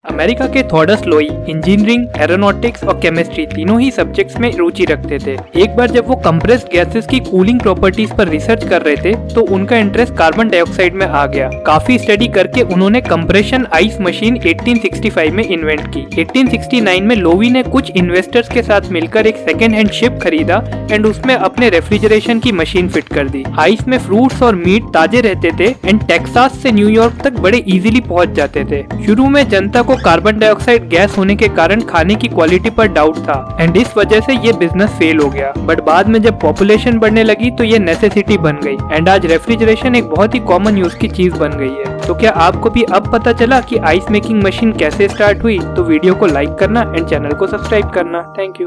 America के थॉडस लोई engineering, aeronautics और केमिस्ट्री तीनों ही सब्जेक्ट्स में रुचि रखते थे। एक बार जब वो कंप्रेस्ड गैसेस की कूलिंग प्रॉपर्टीज पर रिसर्च कर रहे थे तो उनका इंटरेस्ट कार्बन डाइऑक्साइड में आ गया। काफी स्टडी करके उन्होंने कंप्रेशन आइस मशीन 1865 में इन्वेंट की। 1869 में लोवी ने कुछ इन्वेस्टर्स के साथ मिलकर एक सेकेंड हैंड शिप खरीदा एंड उसमें अपने रेफ्रिजरेशन की मशीन फिट कर दी। आइस में फ्रूट्स और मीट ताजे रहते थे एंड टेक्सास से न्यूयॉर्क तक बड़े इजीली पहुंच जाते थे। शुरू में जनता को कार्बन डाइऑक्साइड गैस होने के कारण खाने की क्वालिटी पर डाउट था एंड इस वजह से ये बिजनेस फेल हो गया। बट बाद में जब पॉपुलेशन बढ़ने लगी तो ये नेसेसिटी बन गई एंड आज रेफ्रिजरेशन एक बहुत ही कॉमन यूज की चीज बन गई है। तो क्या आपको भी अब पता चला कि आइस मेकिंग मशीन कैसे स्टार्ट हुई? तो वीडियो को लाइक करना एंड चैनल को सब्सक्राइब करना। Thank you.